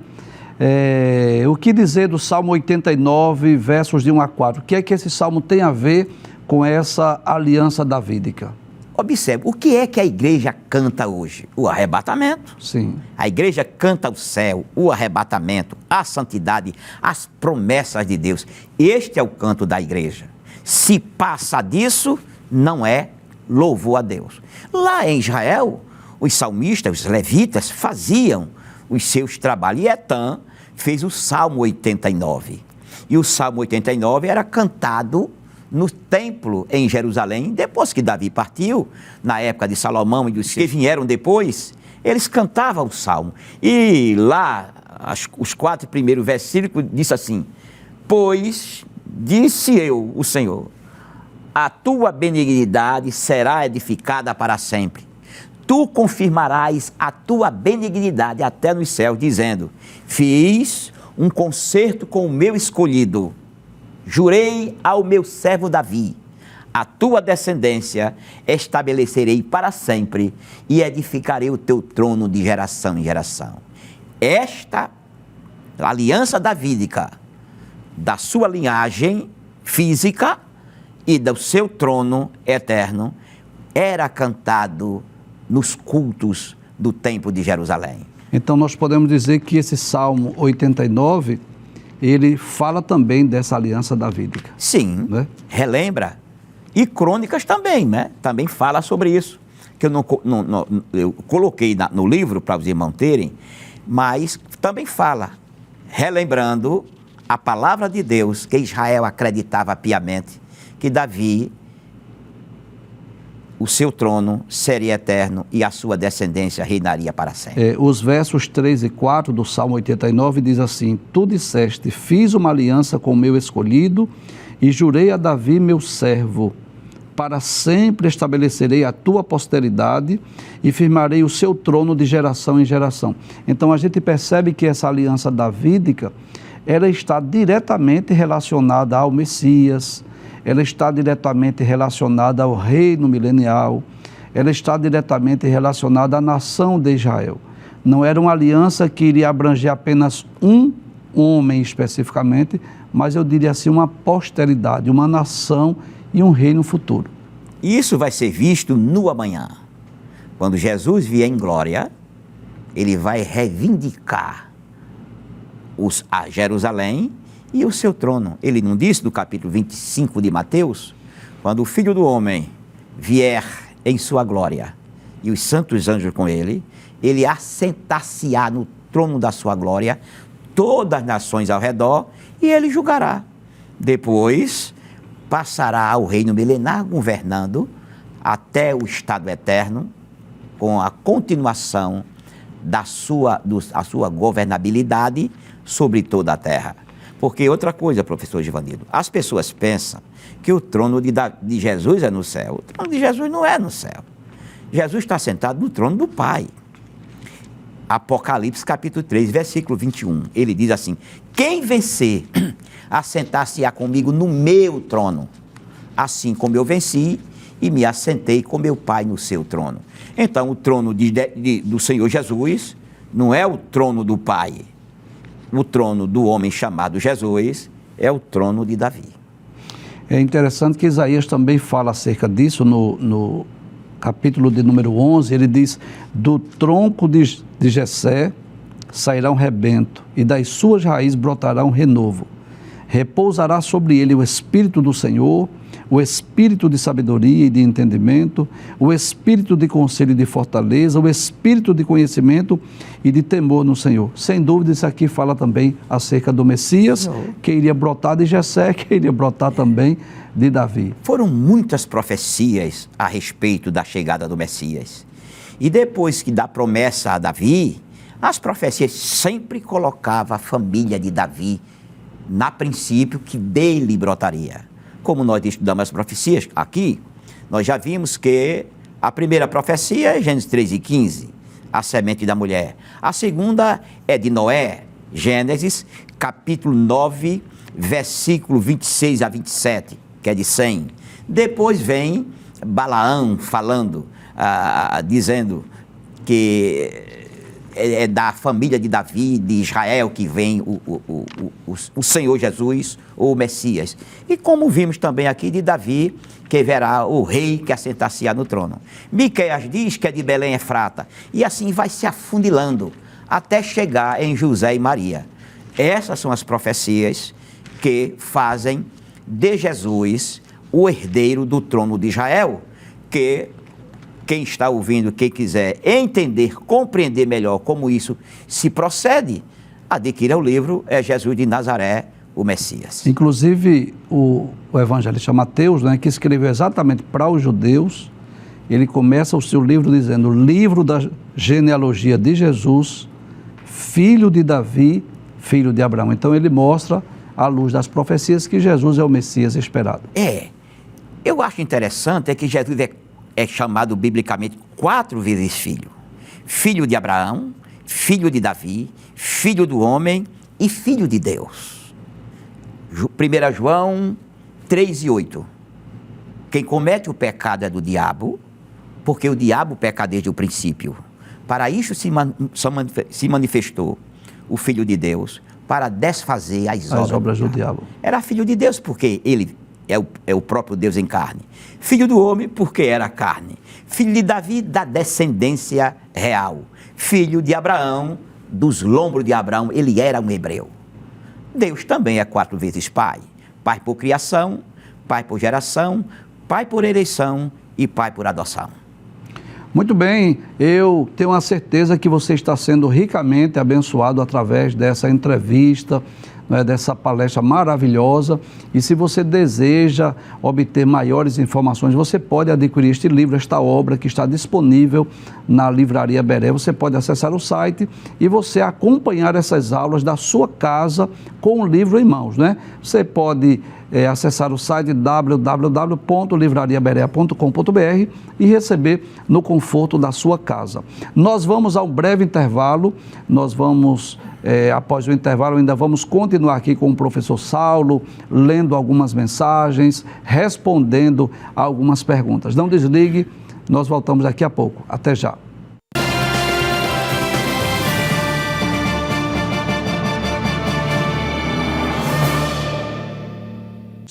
Speaker 1: O que dizer do Salmo 89, versos de 1 a 4? O que é que esse salmo tem a ver com essa aliança davídica?
Speaker 2: Observe, o que é que a igreja canta hoje? O arrebatamento.
Speaker 1: Sim.
Speaker 2: A igreja canta o céu, o arrebatamento, a santidade, as promessas de Deus. Este é o canto da igreja. Se passa disso, não é louvor a Deus. Lá em Israel, os salmistas, os levitas, faziam os seus trabalhos. E Etan fez o Salmo 89. E o Salmo 89 era cantado no templo em Jerusalém. Depois que Davi partiu, na época de Salomão e dos que vieram depois, eles cantavam o Salmo. E lá, os 4 primeiros versículos, diz assim, pois disse eu, o Senhor, a tua benignidade será edificada para sempre. Tu confirmarás a tua benignidade até nos céus, dizendo, fiz um concerto com o meu escolhido, jurei ao meu servo Davi, a tua descendência estabelecerei para sempre e edificarei o teu trono de geração em geração. Esta aliança davídica, da sua linhagem física e do seu trono eterno, era cantado nos cultos do templo de Jerusalém.
Speaker 1: Então nós podemos dizer que esse Salmo 89, ele fala também dessa aliança davídica.
Speaker 2: Sim, né? Relembra. E Crônicas também, né? Também fala sobre isso. Que eu coloquei no livro para os irmãos terem, mas também fala, relembrando a palavra de Deus, que Israel acreditava piamente, que Davi, o seu trono seria eterno e a sua descendência reinaria para sempre.
Speaker 1: Os versos 3 e 4 do Salmo 89 diz assim, tu disseste, fiz uma aliança com o meu escolhido e jurei a Davi meu servo, para sempre estabelecerei a tua posteridade e firmarei o seu trono de geração em geração. Então a gente percebe que essa aliança davídica, ela está diretamente relacionada ao Messias, ela está diretamente relacionada ao reino milenial, ela está diretamente relacionada à nação de Israel. Não era uma aliança que iria abranger apenas um homem especificamente, mas eu diria assim, uma posteridade, uma nação e um reino futuro.
Speaker 2: Isso vai ser visto no amanhã. Quando Jesus vier em glória, ele vai reivindicar a Jerusalém e o seu trono. Ele não disse no capítulo 25 de Mateus, quando o Filho do Homem vier em sua glória e os santos anjos com ele, ele assentar-se-á no trono da sua glória, todas as nações ao redor, e ele julgará. Depois passará ao reino milenar, governando até o estado eterno, com a continuação da sua governabilidade sobre toda a terra. Porque outra coisa, professor Givanildo, as pessoas pensam que o trono de Jesus é no céu. O trono de Jesus não é no céu. Jesus está sentado no trono do Pai. Apocalipse capítulo 3, versículo 21, ele diz assim: quem vencer, assentar-se-á comigo no meu trono, assim como eu venci e me assentei com meu Pai no seu trono. Então, o trono do Senhor Jesus não é o trono do Pai. O trono do homem chamado Jesus é o trono de Davi.
Speaker 1: É interessante que Isaías também fala acerca disso no capítulo de número 11, ele diz: do tronco de Jessé sairá um rebento, e das suas raízes brotará um renovo. Repousará sobre ele o Espírito do Senhor, o Espírito de sabedoria e de entendimento, o Espírito de conselho e de fortaleza, o Espírito de conhecimento e de temor no Senhor. Sem dúvida, isso aqui fala também acerca do Messias, que iria brotar de Jessé, que iria brotar também de Davi.
Speaker 2: Foram muitas profecias a respeito da chegada do Messias. E depois que da promessa a Davi, as profecias sempre colocavam a família de Davi na princípio que dele brotaria. Como nós estudamos as profecias aqui, nós já vimos que a primeira profecia é Gênesis 3:15, a semente da mulher. A segunda é de Noé, Gênesis capítulo 9, versículo 26 a 27, que é de Sem. Depois vem Balaão falando, dizendo que é da família de Davi, de Israel, que vem o Senhor Jesus, ou o Messias. E como vimos também aqui de Davi, que verá o rei que assentar-se-á no trono. Miqueias diz que é de Belém Efrata, e assim vai se afunilando, até chegar em José e Maria. Essas são as profecias que fazem de Jesus o herdeiro do trono de Israel, que quem está ouvindo, quem quiser entender, compreender melhor como isso se procede, adquira o livro, é Jesus de Nazaré, o Messias.
Speaker 1: Inclusive, o evangelista Mateus, né, que escreveu exatamente para os judeus, ele começa o seu livro dizendo: livro da genealogia de Jesus, filho de Davi, filho de Abraão. Então ele mostra, à luz das profecias, que Jesus é o Messias esperado.
Speaker 2: Eu acho interessante é que Jesus é chamado biblicamente 4 vezes filho. Filho de Abraão, filho de Davi, filho do homem e filho de Deus. 1 João 3:8. Quem comete o pecado é do diabo, porque o diabo peca desde o princípio. Para isso se manifestou o Filho de Deus, para desfazer as obras do diabo. Era filho de Deus porque ele é o próprio Deus em carne. Filho do homem, porque era carne. Filho de Davi, da descendência real. Filho de Abraão, dos lombos de Abraão, ele era um hebreu. Deus também é 4 vezes pai. Pai por criação, pai por geração, pai por eleição e pai por adoção.
Speaker 1: Muito bem, eu tenho a certeza que você está sendo ricamente abençoado através dessa entrevista, dessa palestra maravilhosa. E se você deseja obter maiores informações, você pode adquirir este livro, esta obra que está disponível na Livraria Beré. Você pode acessar o site e você acompanhar essas aulas da sua casa com o livro em mãos, né? Você pode acessar o site www.livrariaberé.com.br e receber no conforto da sua casa. Nós vamos a um breve intervalo, após o intervalo ainda vamos continuar aqui com o professor Saulo, lendo algumas mensagens, respondendo a algumas perguntas. Não desligue, nós voltamos daqui a pouco. Até já.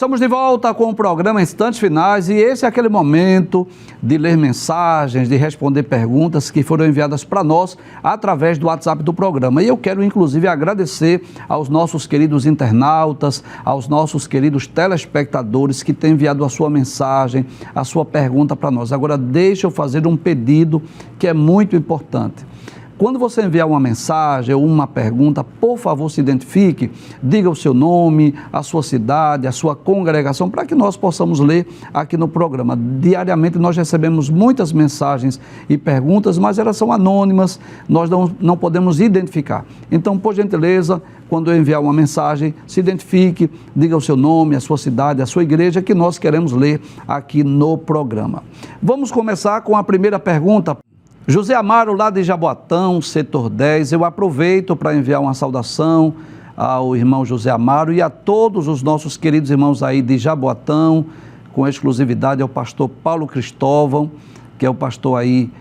Speaker 1: Estamos de volta com o programa Instantes Finais e esse é aquele momento de ler mensagens, de responder perguntas que foram enviadas para nós através do WhatsApp do programa. E eu quero inclusive agradecer aos nossos queridos internautas, aos nossos queridos telespectadores que têm enviado a sua mensagem, a sua pergunta para nós. Agora deixa eu fazer um pedido que é muito importante. Quando você enviar uma mensagem ou uma pergunta, por favor, se identifique, diga o seu nome, a sua cidade, a sua congregação, para que nós possamos ler aqui no programa. Diariamente nós recebemos muitas mensagens e perguntas, mas elas são anônimas, nós não podemos identificar. Então, por gentileza, quando eu enviar uma mensagem, se identifique, diga o seu nome, a sua cidade, a sua igreja, que nós queremos ler aqui no programa. Vamos começar com a primeira pergunta. José Amaro, lá de Jaboatão, setor 10, eu aproveito para enviar uma saudação ao irmão José Amaro e a todos os nossos queridos irmãos aí de Jaboatão, com exclusividade ao pastor Paulo Cristóvão, que é o pastor aí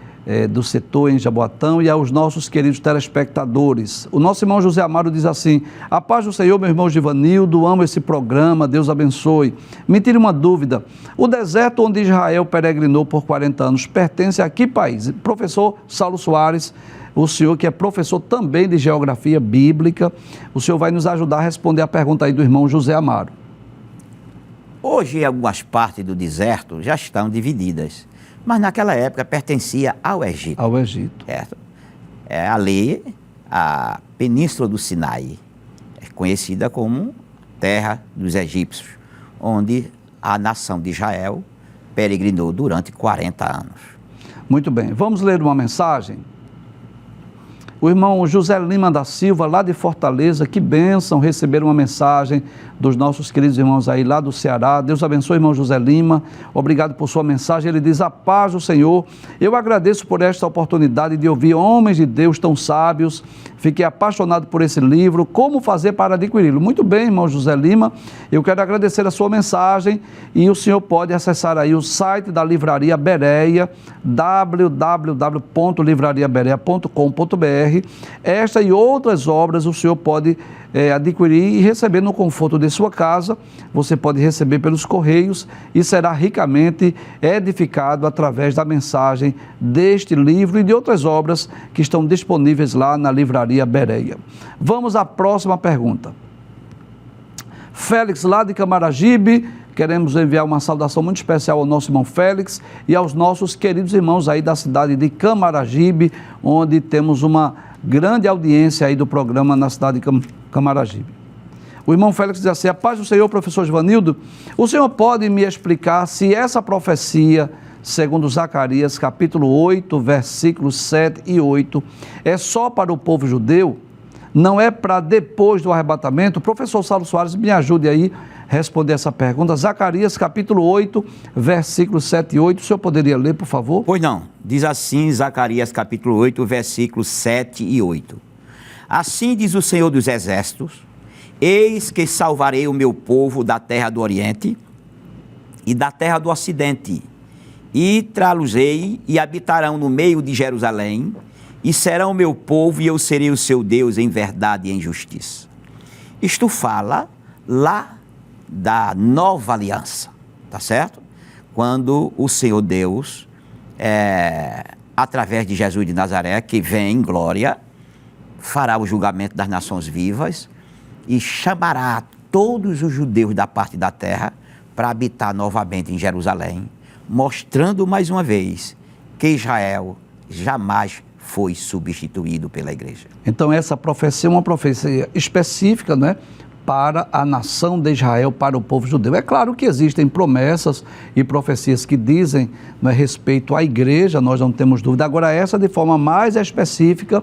Speaker 1: do setor em Jaboatão, e aos nossos queridos telespectadores. O nosso irmão José Amaro diz assim: a paz do Senhor, meu irmão Givanildo, amo esse programa, Deus abençoe. Me tire uma dúvida, o deserto onde Israel peregrinou por 40 anos pertence a que país? Professor Saulo Soares, o senhor que é professor também de geografia bíblica, o senhor vai nos ajudar a responder a pergunta aí do irmão José Amaro.
Speaker 2: Hoje, algumas partes do deserto já estão divididas, mas naquela época pertencia ao Egito.
Speaker 1: Ao Egito.
Speaker 2: Certo? Ali, a Península do Sinai, é conhecida como Terra dos Egípcios, onde a nação de Israel peregrinou durante 40 anos.
Speaker 1: Muito bem, vamos ler uma mensagem? O irmão José Lima da Silva, lá de Fortaleza, que bênção receber uma mensagem dos nossos queridos irmãos aí lá do Ceará. Deus abençoe, irmão José Lima, obrigado por sua mensagem. Ele diz: a paz do Senhor, eu agradeço por esta oportunidade de ouvir homens de Deus tão sábios, fiquei apaixonado por esse livro, como fazer para adquiri-lo? Muito bem, irmão José Lima, eu quero agradecer a sua mensagem e o senhor pode acessar aí o site da Livraria Bereia, www.livrariabereia.com.br. Esta e outras obras o senhor pode adquirir e receber no conforto de sua casa. Você pode receber pelos correios e será ricamente edificado através da mensagem deste livro e de outras obras que estão disponíveis lá na Livraria Bereia. Vamos à próxima pergunta. Félix, lá de Camaragibe, queremos enviar uma saudação muito especial ao nosso irmão Félix e aos nossos queridos irmãos aí da cidade de Camaragibe, onde temos uma grande audiência aí do programa na cidade de Camaragibe. O irmão Félix diz assim: a paz do Senhor, professor Givanildo, o senhor pode me explicar se essa profecia, segundo Zacarias, capítulo 8, versículos 7 e 8, é só para o povo judeu? Não é para depois do arrebatamento? O professor Saulo Soares, me ajude aí a responder essa pergunta. Zacarias, capítulo 8, versículos 7 e 8. O senhor poderia ler, por favor?
Speaker 2: Pois não. Diz assim, Zacarias, capítulo 8, versículos 7 e 8. Assim diz o Senhor dos Exércitos: eis que salvarei o meu povo da terra do Oriente e da terra do Ocidente, e trá-los-ei e habitarão no meio de Jerusalém, e serão meu povo, e eu serei o seu Deus em verdade e em justiça. Isto fala lá da nova aliança, tá certo? Quando o Senhor Deus, através de Jesus de Nazaré, que vem em glória, fará o julgamento das nações vivas e chamará todos os judeus da parte da terra para habitar novamente em Jerusalém, mostrando mais uma vez que Israel jamais foi substituído pela igreja.
Speaker 1: Então essa profecia é uma profecia específica, não é? Para a nação de Israel, para o povo judeu. É claro que existem promessas e profecias que dizem, não é, respeito à igreja, nós não temos dúvida. Agora essa, de forma mais específica,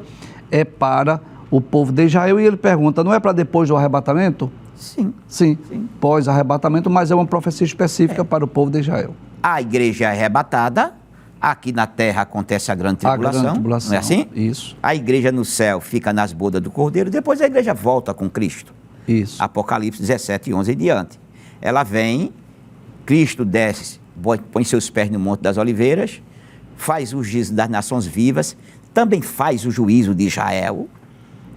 Speaker 1: é para o povo de Israel. E ele pergunta, não é para depois do arrebatamento?
Speaker 2: Sim.
Speaker 1: Sim, pós-arrebatamento, mas é uma profecia específica para o povo de Israel.
Speaker 2: A igreja é arrebatada, aqui na terra acontece a grande tribulação, não é assim?
Speaker 1: Isso.
Speaker 2: A igreja no céu fica nas bodas do Cordeiro, depois a igreja volta com Cristo.
Speaker 1: Isso.
Speaker 2: Apocalipse 17, 11 e diante. Ela vem, Cristo desce, põe seus pés no Monte das Oliveiras, faz o juízo das nações vivas, também faz o juízo de Israel,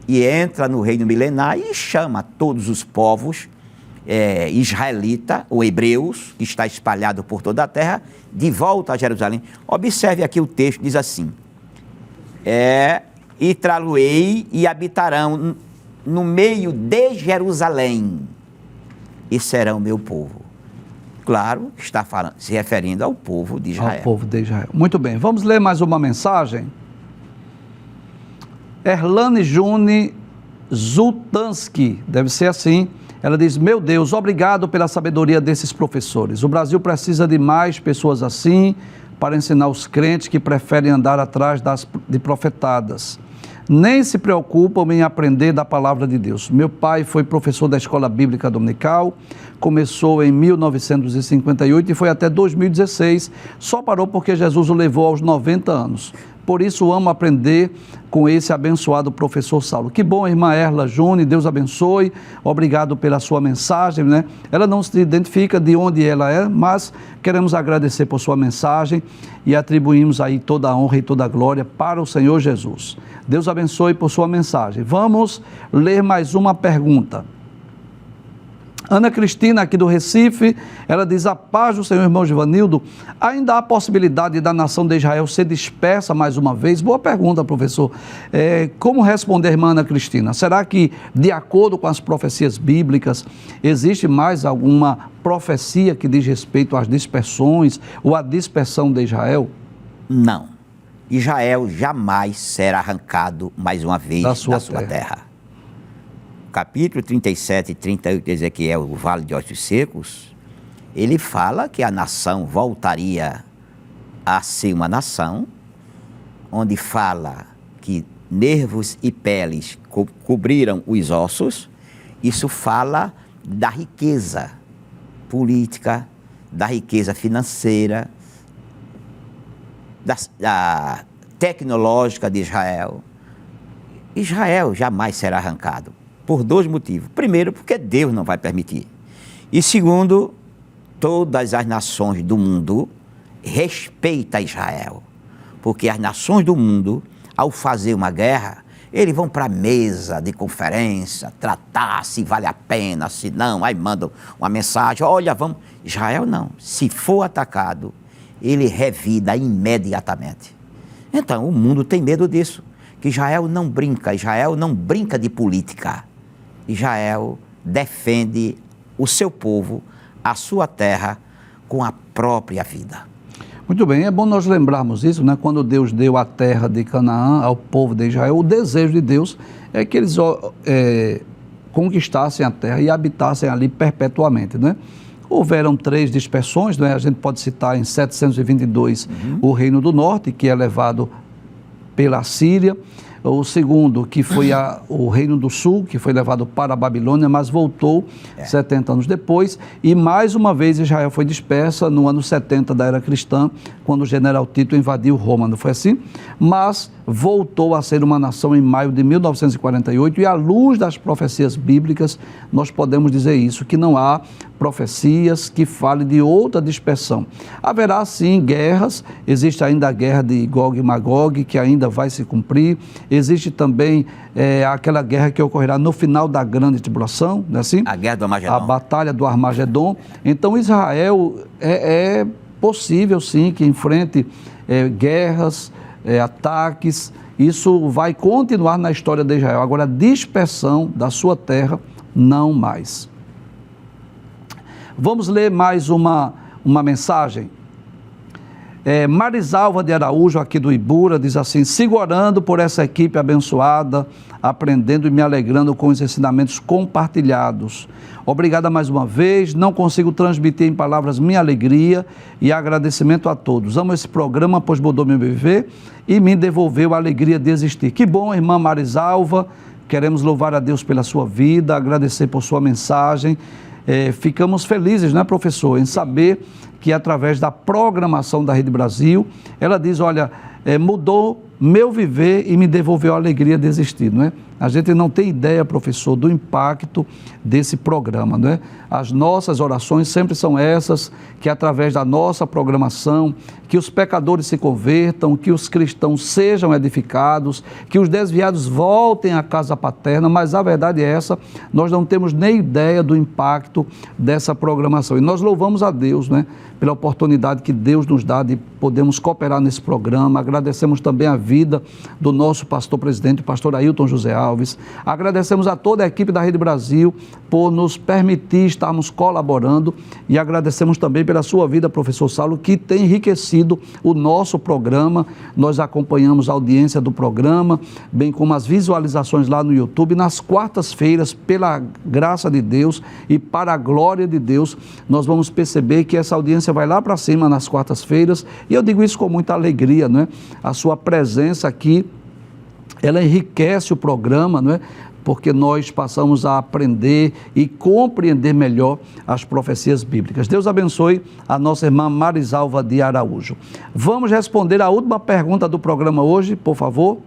Speaker 2: e entra no reino milenar e chama todos os povos israelita, ou hebreus, que está espalhado por toda a terra, de volta a Jerusalém. Observe aqui o texto, diz assim, e trá-lo-ei e habitarão no meio de Jerusalém, e serão meu povo. Claro, está falando, se referindo ao povo de Israel.
Speaker 1: Ao povo de Israel. Muito bem, vamos ler mais uma mensagem? Erlane June Zultansky, deve ser assim. Ela diz, meu Deus, obrigado pela sabedoria desses professores. O Brasil precisa de mais pessoas assim para ensinar os crentes que preferem andar atrás de profetadas. Nem se preocupam em aprender da palavra de Deus. Meu pai foi professor da Escola Bíblica Dominical, começou em 1958 e foi até 2016, só parou porque Jesus o levou aos 90 anos. Por isso amo aprender com esse abençoado professor Saulo. Que bom, irmã Erla June, Deus abençoe, obrigado pela sua mensagem, né? Ela não se identifica de onde ela é, mas queremos agradecer por sua mensagem e atribuímos aí toda a honra e toda a glória para o Senhor Jesus. Deus abençoe por sua mensagem. Vamos ler mais uma pergunta. Ana Cristina, aqui do Recife, ela diz, a paz do Senhor, irmão Givanildo, ainda há possibilidade da nação de Israel ser dispersa mais uma vez? Boa pergunta, professor. Como responder, irmã Ana Cristina? Será que, de acordo com as profecias bíblicas, existe mais alguma profecia que diz respeito às dispersões ou à dispersão de Israel?
Speaker 2: Não. Israel jamais será arrancado mais uma vez da sua terra. Capítulo 37 e 38 de Ezequiel, o Vale de Ossos Secos, ele fala que a nação voltaria a ser uma nação, onde fala que nervos e peles cobriram os ossos. Isso fala da riqueza política, da riqueza financeira, da tecnológica de Israel. Israel jamais será arrancado. Por dois motivos. Primeiro, porque Deus não vai permitir. E segundo, todas as nações do mundo respeitam Israel. Porque as nações do mundo, ao fazer uma guerra, eles vão para a mesa de conferência, tratar se vale a pena, se não, aí mandam uma mensagem, olha, vamos... Israel não. Se for atacado, ele revida imediatamente. Então, o mundo tem medo disso. Que Israel não brinca de política. Israel defende o seu povo, a sua terra, com a própria vida.
Speaker 1: Muito bem, é bom nós lembrarmos isso, né? Quando Deus deu a terra de Canaã ao povo de Israel, o desejo de Deus é que eles conquistassem a terra e habitassem ali perpetuamente, né? Houveram 3 dispersões, né? A gente pode citar em 722 o Reino do Norte, que é levado pela Síria. O segundo, que foi o Reino do Sul, que foi levado para a Babilônia, mas voltou 70 anos depois. E mais uma vez Israel foi dispersa no ano 70 da era cristã, quando o general Tito invadiu Roma, não foi assim? Mas voltou a ser uma nação em maio de 1948 e à luz das profecias bíblicas, nós podemos dizer isso, que não há profecias que falem de outra dispersão. Haverá sim guerras, existe ainda a guerra de Gog e Magog, que ainda vai se cumprir, existe também aquela guerra que ocorrerá no final da grande tribulação, não é assim?
Speaker 2: A guerra do Armagedon.
Speaker 1: A batalha do Armagedon. Então Israel é possível sim que enfrente guerras, ataques, isso vai continuar na história de Israel. Agora, a dispersão da sua terra, não mais. Vamos ler mais uma mensagem. Marisalva de Araújo, aqui do Ibura, diz assim: sigo orando por essa equipe abençoada, aprendendo e me alegrando com os ensinamentos compartilhados. Obrigada mais uma vez, não consigo transmitir em palavras minha alegria e agradecimento a todos. Amo esse programa, pois mudou meu viver e me devolveu a alegria de existir. Que bom, irmã Marisalva, queremos louvar a Deus pela sua vida, agradecer por sua mensagem. Ficamos felizes, né, professor, em saber que através da programação da Rede Brasil, ela diz, olha, mudou meu viver e me devolveu a alegria de existir, não é? A gente não tem ideia, professor, do impacto desse programa, não é? As nossas orações sempre são essas, que através da nossa programação, que os pecadores se convertam, que os cristãos sejam edificados, que os desviados voltem à casa paterna, mas a verdade é essa, nós não temos nem ideia do impacto dessa programação. E nós louvamos a Deus, né, pela oportunidade que Deus nos dá de podermos cooperar nesse programa. Agradecemos também a vida do nosso pastor-presidente, o pastor Ailton José Alves. Agradecemos a toda a equipe da Rede Brasil por nos permitir estarmos colaborando e agradecemos também pela sua vida, professor Saulo, que tem enriquecido o nosso programa. Nós acompanhamos a audiência do programa, bem como as visualizações lá no YouTube. Nas quartas-feiras, pela graça de Deus e para a glória de Deus, nós vamos perceber que essa audiência vai lá para cima nas quartas-feiras, e eu digo isso com muita alegria, não é? A sua presença aqui, ela enriquece o programa, não é? Porque nós passamos a aprender e compreender melhor as profecias bíblicas. Deus abençoe a nossa irmã Marisalva de Araújo. Vamos responder a última pergunta do programa hoje, por favor.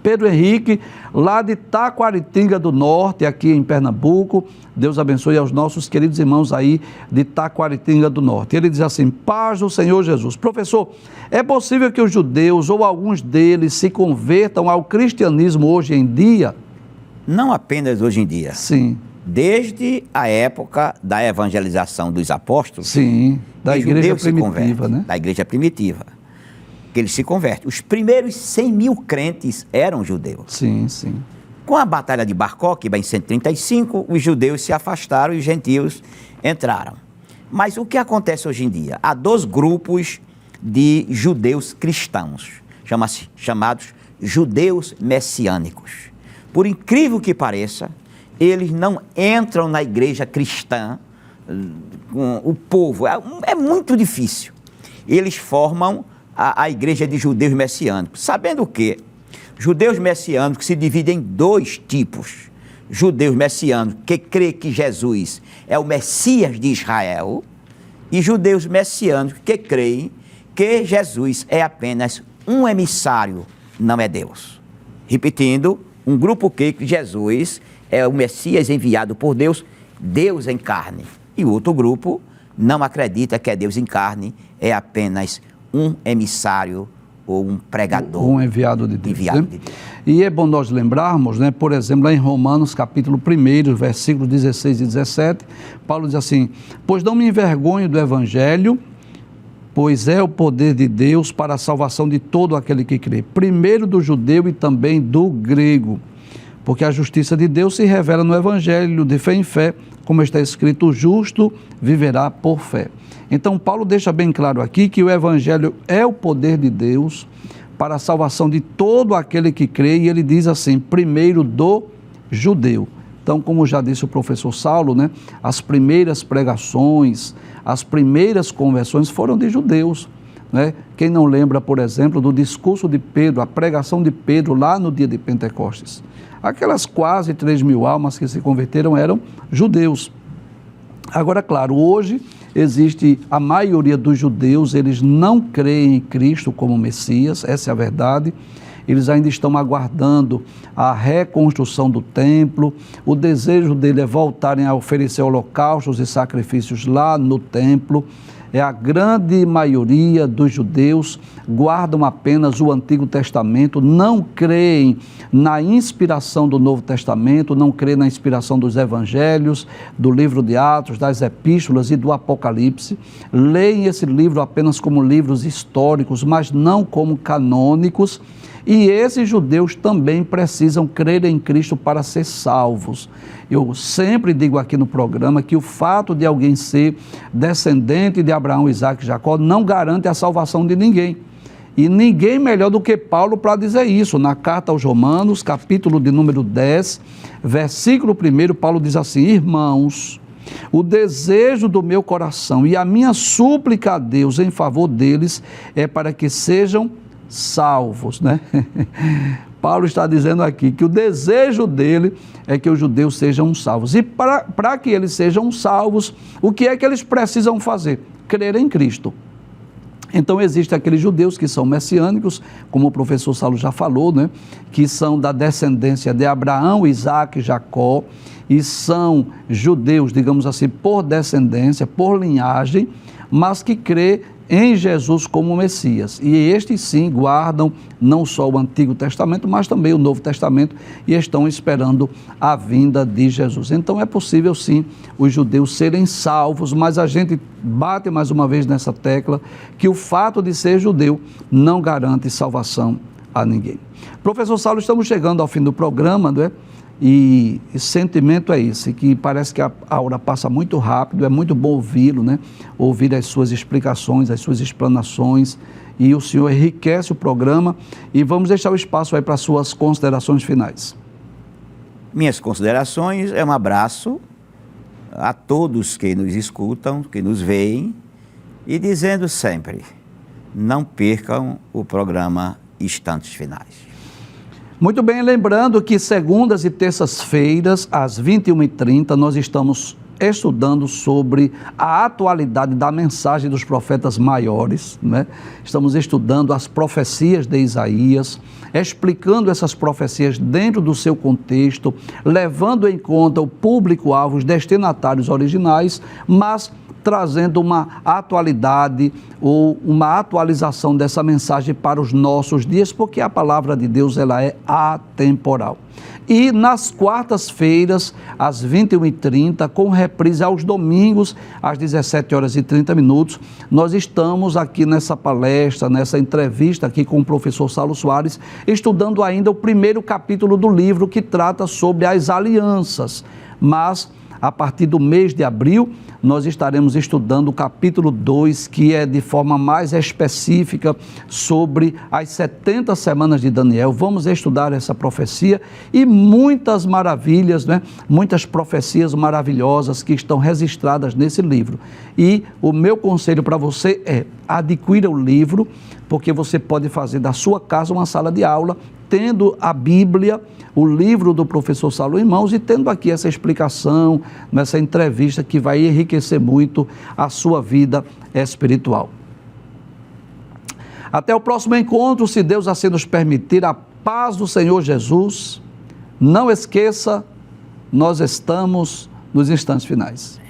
Speaker 1: Pedro Henrique, lá de Taquaritinga do Norte, aqui em Pernambuco. Deus abençoe aos nossos queridos irmãos aí de Taquaritinga do Norte. Ele diz assim: paz do Senhor Jesus. Professor, é possível que os judeus ou alguns deles se convertam ao cristianismo hoje em dia?
Speaker 2: Não apenas hoje em dia.
Speaker 1: Sim.
Speaker 2: Desde a época da evangelização dos apóstolos.
Speaker 1: Sim, da igreja primitiva, né?
Speaker 2: Da igreja primitiva. Que eles se convertem. Os primeiros 100 mil crentes eram judeus.
Speaker 1: Sim, sim.
Speaker 2: Com a Batalha de Bar Kokhba, em 135, os judeus se afastaram e os gentios entraram. Mas o que acontece hoje em dia? Há 2 grupos de judeus cristãos, chamados judeus messiânicos. Por incrível que pareça, eles não entram na igreja cristã com o povo. É muito difícil. Eles formam a igreja de judeus messiânicos, sabendo que judeus messiânicos se dividem em 2 tipos. Judeus messiânicos que crê que Jesus é o Messias de Israel, e judeus messiânicos que creem que Jesus é apenas um emissário, não é Deus. Repetindo, um grupo crê que Jesus é o Messias enviado por Deus, Deus em carne. E o outro grupo não acredita que é Deus em carne, é apenas um emissário ou um pregador.
Speaker 1: Um enviado de Deus.
Speaker 2: Enviado
Speaker 1: né?
Speaker 2: de Deus.
Speaker 1: E é bom nós lembrarmos, né, por exemplo, lá em Romanos, capítulo 1, versículos 16 e 17, Paulo diz assim: pois não me envergonho do evangelho, pois é o poder de Deus para a salvação de todo aquele que crê, primeiro do judeu e também do grego, porque a justiça de Deus se revela no evangelho de fé em fé, como está escrito: o justo viverá por fé. Então, Paulo deixa bem claro aqui que o evangelho é o poder de Deus para a salvação de todo aquele que crê, e ele diz assim: primeiro do judeu. Então, como já disse o professor Saulo, né, as primeiras pregações, as primeiras conversões foram de judeus, né? Quem não lembra, por exemplo, do discurso de Pedro, a pregação de Pedro lá no dia de Pentecostes? Aquelas quase 3.000 almas que se converteram eram judeus. Agora, claro, hoje existe a maioria dos judeus, eles não creem em Cristo como Messias, essa é a verdade. Eles ainda estão aguardando a reconstrução do templo. O desejo dele é voltarem a oferecer holocaustos e sacrifícios lá no templo. A grande maioria dos judeus guardam apenas o Antigo Testamento, não creem na inspiração do Novo Testamento, não creem na inspiração dos Evangelhos, do livro de Atos, das Epístolas e do Apocalipse. Leem esse livro apenas como livros históricos, mas não como canônicos. E esses judeus também precisam crer em Cristo para ser salvos. Eu sempre digo aqui no programa que o fato de alguém ser descendente de Abraão, Isaac e Jacó não garante a salvação de ninguém. E ninguém melhor do que Paulo para dizer isso. Na carta aos Romanos, capítulo de número 10, versículo 1, Paulo diz assim: irmãos, o desejo do meu coração e a minha súplica a Deus em favor deles é para que sejam salvos, né? Paulo está dizendo aqui que o desejo dele é que os judeus sejam salvos. E para que eles sejam salvos, o que é que eles precisam fazer? Crer em Cristo. Então, existem aqueles judeus que são messiânicos, como o professor Saulo já falou, né? Que são da descendência de Abraão, Isaac e Jacó, e são judeus, digamos assim, por descendência, por linhagem, mas que crê em Jesus como Messias. E estes sim guardam não só o Antigo Testamento, mas também o Novo Testamento e estão esperando a vinda de Jesus. Então é possível sim os judeus serem salvos, mas a gente bate mais uma vez nessa tecla que o fato de ser judeu não garante salvação a ninguém. Professor Saulo, estamos chegando ao fim do programa, não é? E sentimento é esse, que parece que a hora passa muito rápido, é muito bom ouvi-lo, né? Ouvir as suas explicações, as suas explanações, e o senhor enriquece o programa, e vamos deixar o espaço aí para as suas considerações finais.
Speaker 2: Minhas considerações é um abraço a todos que nos escutam, que nos veem, e dizendo sempre, não percam o programa Instantes Finais.
Speaker 1: Muito bem, lembrando que segundas e terças-feiras, às 21h30, nós estamos estudando sobre a atualidade da mensagem dos profetas maiores, né? Estamos estudando as profecias de Isaías, explicando essas profecias dentro do seu contexto, levando em conta o público-alvo, os destinatários originais, mas trazendo uma atualidade ou uma atualização dessa mensagem para os nossos dias, porque a palavra de Deus ela é atemporal. E nas quartas-feiras, às 21h30, com reprise aos domingos, às 17h30, nós estamos aqui nessa palestra, nessa entrevista aqui com o professor Saulo Soares, estudando ainda o primeiro capítulo do livro que trata sobre as alianças, mas a partir do mês de abril, nós estaremos estudando o capítulo 2, que é de forma mais específica sobre as 70 semanas de Daniel. Vamos estudar essa profecia e muitas maravilhas, né? Muitas profecias maravilhosas que estão registradas nesse livro. E o meu conselho para você é: adquira o livro, porque você pode fazer da sua casa uma sala de aula, tendo a Bíblia, o livro do professor Saulo em mãos e tendo aqui essa explicação, nessa entrevista que vai enriquecer muito a sua vida espiritual. Até o próximo encontro, se Deus assim nos permitir, a paz do Senhor Jesus. Não esqueça, nós estamos nos instantes finais.